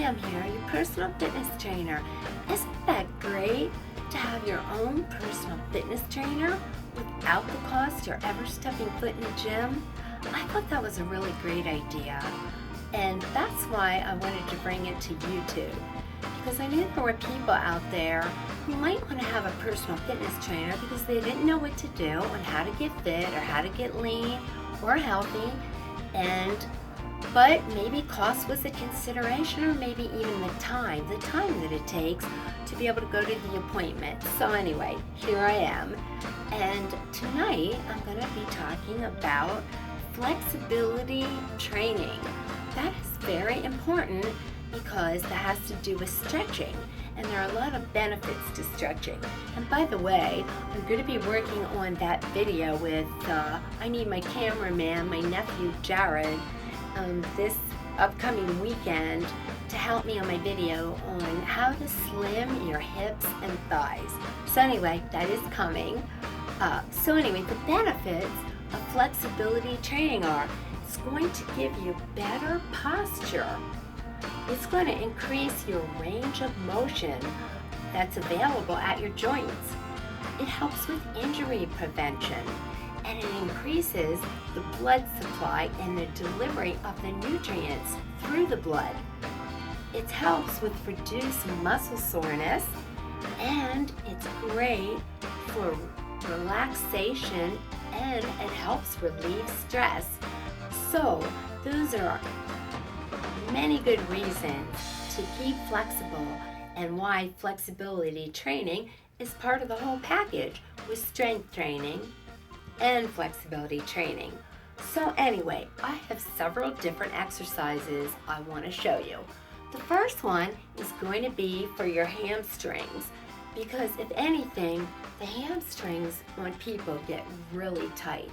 Pam here, your personal fitness trainer. Isn't that great to have your own personal fitness trainer without the cost you're ever stepping foot in a gym? I thought that was a really great idea, and that's why I wanted to bring it to YouTube, because I knew there were people out there who might want to have a personal fitness trainer because they didn't know what to do on how to get fit or how to get lean or healthy, but maybe cost was a consideration, or maybe even the time that it takes to be able to go to the appointment. So anyway, here I am, and tonight I'm going to be talking about flexibility training. That is very important because that has to do with stretching, and there are a lot of benefits to stretching. And by the way, I'm going to be working on that video with, I need my cameraman, my nephew Jared, this upcoming weekend to help me on my video on how to slim your hips and thighs. So anyway, that is coming. The benefits of flexibility training are, it's going to give you better posture. It's going to increase your range of motion that's available at your joints. It helps with injury prevention, and it increases the blood supply and the delivery of the nutrients through the blood. It helps with reduced muscle soreness, and it's great for relaxation, and it helps relieve stress. So those are many good reasons to keep flexible, and why flexibility training is part of the whole package with strength training and flexibility training. So anyway, I have several different exercises I want to show you. The first one is going to be for your hamstrings, because if anything, the hamstrings on people get really tight,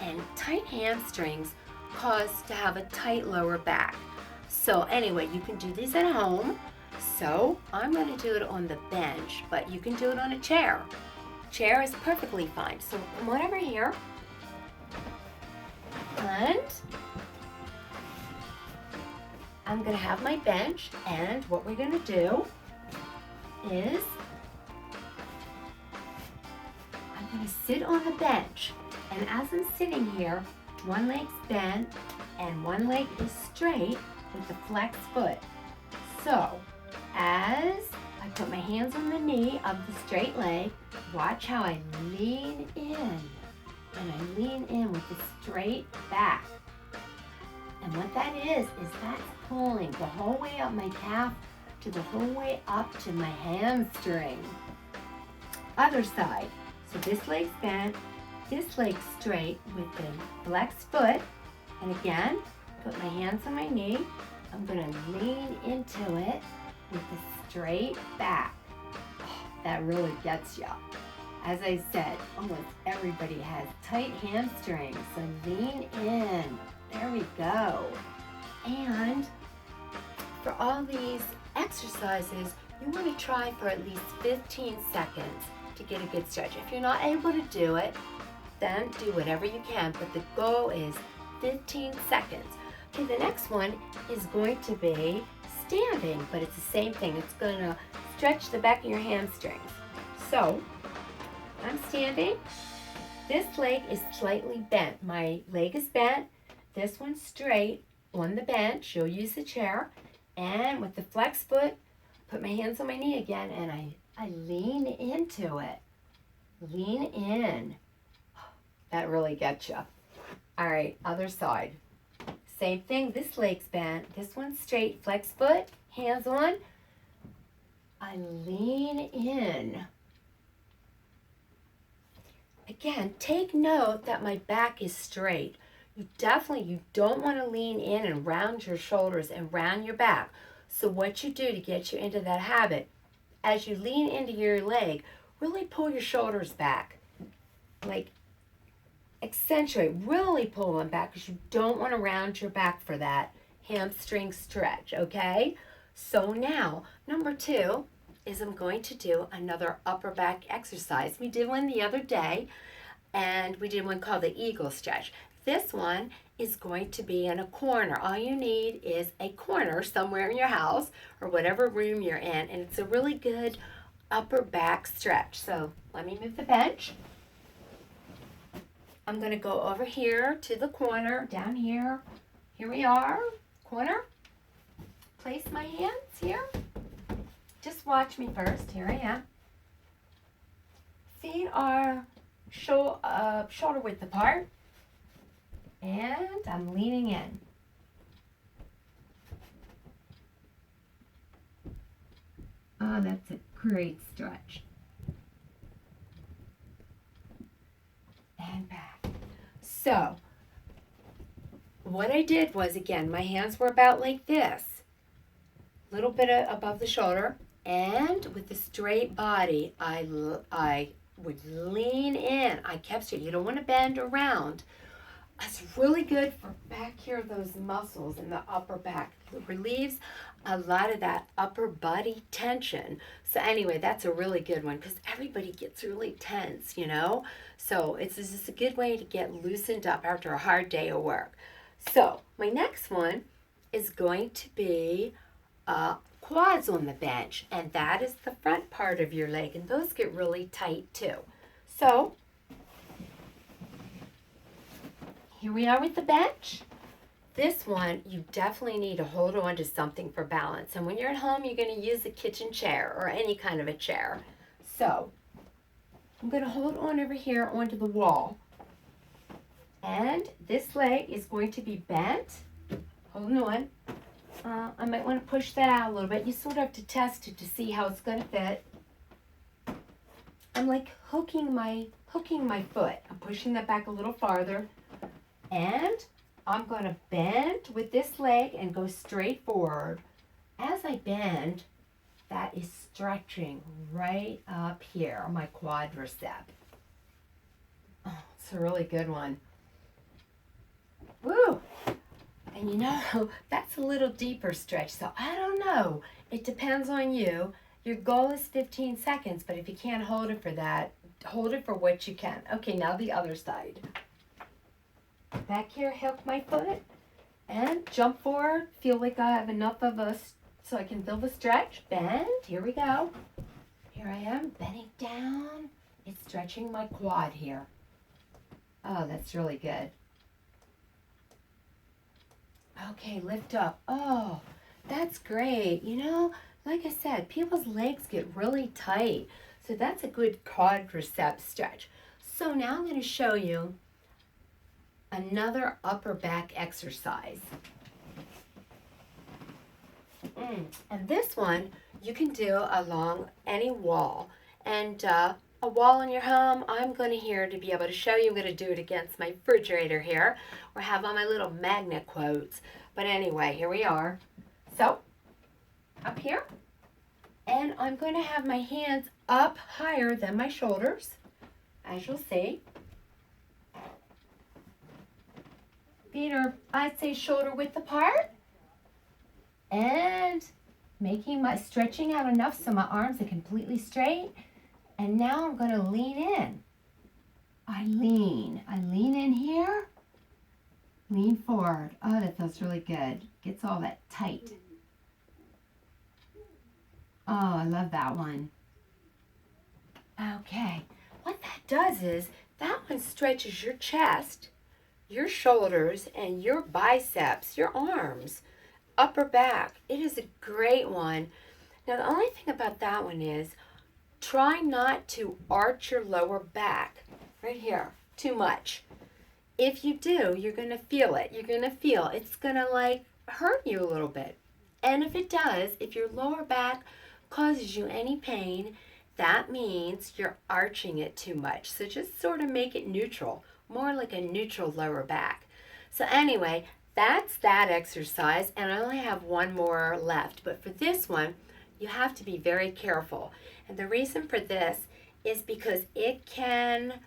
and tight hamstrings cause to have a tight lower back. So anyway, you can do these at home. So I'm going to do it on the bench, but you can do it on a chair. Chair is perfectly fine. So come on over here, and I'm going to have my bench, and what we're going to do is I'm going to sit on the bench, and as I'm sitting here, one leg's bent and one leg is straight with the flex foot. So as I put my hands on the knee of the straight leg, watch how I lean in, and I lean in with the straight back. And what that is that's pulling the whole way up my calf to the whole way up to my hamstring. Other side. So this leg's bent, this leg's straight with the flex foot, and again, put my hands on my knee. I'm going to lean into it with the straight back. Oh, that really gets you. As I said, almost everybody has tight hamstrings, so lean in. There we go. And for all these exercises, you want to try for at least 15 seconds to get a good stretch. If you're not able to do it, then do whatever you can, but the goal is 15 seconds. Okay, the next one is going to be standing, but it's the same thing. It's going to stretch the back of your hamstrings. So I'm standing. This leg is slightly bent. My leg is bent. This one's straight on the bench. You'll use the chair. And with the flex foot, put my hands on my knee again, and I lean into it. Lean in. That really gets you. All right, other side. Same thing. This leg's bent. This one's straight. Flex foot, hands on. I lean in. Again, take note that my back is straight. You don't want to lean in and round your shoulders and round your back. So what you do to get you into that habit, as you lean into your leg, really pull your shoulders back. Like, accentuate, really pull them back, because you don't want to round your back for that hamstring stretch, okay? So now, number 2 is I'm going to do another upper back exercise. We did one the other day, and we did one called the eagle stretch. this one is going to be in a corner. All you need is a corner somewhere in your house or whatever room you're in, and it's a really good upper back stretch. So let me move the bench. I'm going to go over here to the corner, down here. Here we are, corner. Place my hands here. Just watch me first. Here I am. Feet are shoulder width apart. And I'm leaning in. Oh, that's a great stretch. And back. So, what I did was, again, my hands were about like this. A little bit above the shoulder. And with the straight body, I would lean in. I kept straight. You don't want to bend around. It's really good for back here, those muscles in the upper back. It relieves a lot of that upper body tension. So anyway, that's a really good one because everybody gets really tense, you know. So it's just a good way to get loosened up after a hard day of work. So my next one is going to be quads on the bench, and that is the front part of your leg, and those get really tight too. So here we are with the bench. This one, you definitely need to hold on to something for balance. And when you're at home, you're going to use a kitchen chair or any kind of a chair. So I'm going to hold on over here onto the wall. And this leg is going to be bent. Holding on. I might want to push that out a little bit. You sort of have to test it to see how it's going to fit. I'm like hooking my foot. I'm pushing that back a little farther. And I'm going to bend with this leg and go straight forward. As I bend, that is stretching right up here on my quadricep. Oh, it's a really good one. Woo! And you know, that's a little deeper stretch, so I don't know. It depends on you. Your goal is 15 seconds, but if you can't hold it for that, hold it for what you can. Okay, now the other side. Back here, hook my foot and jump forward. Feel like I have enough of so I can feel the stretch. Bend. Here we go. Here I am, bending down. It's stretching my quad here. Oh, that's really good. Okay, lift up. Oh, that's great. You know, like I said, people's legs get really tight. So that's a good quadricep stretch. So now I'm going to show you another upper back exercise. And this one you can do along any wall. And a wall in your home, I'm going to be able to show you. I'm going to do it against my refrigerator here, or have all my little magnet quotes. But anyway, here we are. So, up here. And I'm going to have my hands up higher than my shoulders, as you'll see. Feet are, I'd say, shoulder width apart. And stretching out enough so my arms are completely straight. And now I'm going to lean in. I lean in here. Lean forward. Oh, that feels really good. Gets all that tight. Oh, I love that one. Okay. What that does is, that one stretches your chest, your shoulders, and your biceps, your arms, upper back. It is a great one. Now, the only thing about that one is, try not to arch your lower back, right here, too much. If you do, you're going to feel it. You're going to feel it's going to like hurt you a little bit. And if it does, if your lower back causes you any pain, that means you're arching it too much. So just sort of make it neutral, more like a neutral lower back. So anyway, that's that exercise, and I only have one more left. But for this one, you have to be very careful. And the reason for this is because it can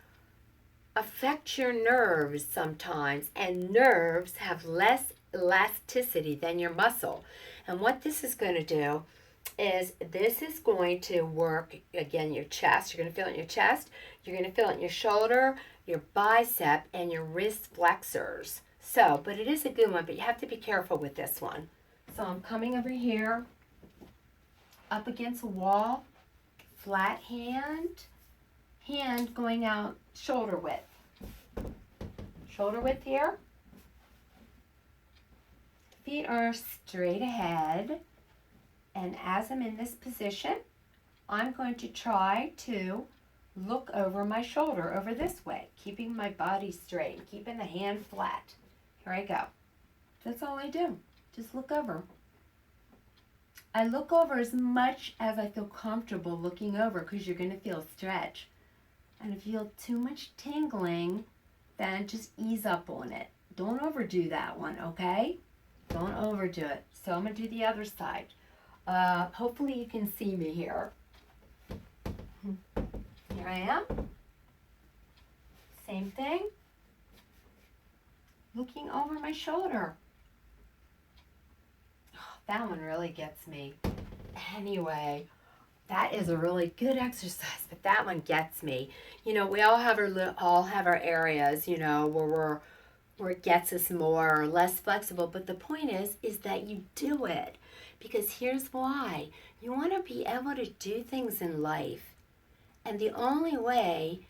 affect your nerves sometimes, and nerves have less elasticity than your muscle. And what this is going to do is this is going to work, again, your chest. You're going to feel it in your chest. You're going to feel it in your shoulder, your bicep, and your wrist flexors. So, but it is a good one, but you have to be careful with this one. So I'm coming over here, up against a wall, flat hand, hand going out shoulder width. Shoulder width here. Feet are straight ahead. And as I'm in this position, I'm going to try to look over my shoulder over this way, keeping my body straight, keeping the hand flat. Here I go. That's all I do. Just look over. I look over as much as I feel comfortable looking over, because you're going to feel stretch. And if you feel too much tingling, then just ease up on it. Don't overdo that one, okay? Don't overdo it. So I'm going to do the other side. Hopefully you can see me here. Here I am. Same thing. Looking over my shoulder. Oh, that one really gets me. Anyway, that is a really good exercise, but that one gets me. You know, we all have our areas, you know, where it gets us more or less flexible, but the point is that you do it. Because here's why. You want to be able to do things in life. And the only way,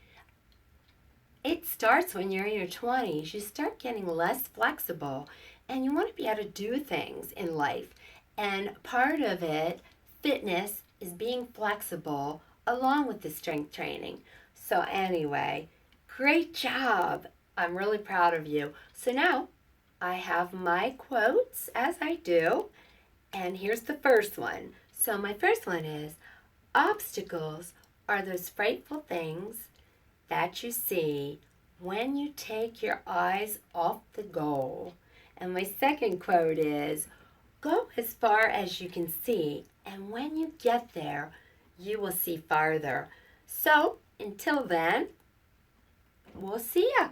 it starts when you're in your 20s. You start getting less flexible. And you want to be able to do things in life. And part of it, fitness, is being flexible along with the strength training. So anyway, great job. I'm really proud of you. So now I have my quotes, as I do. And here's the first one. So my first one is, obstacles are those frightful things that you see when you take your eyes off the goal. And my second quote is, go as far as you can see, and when you get there, you will see farther. So until then, we'll see ya.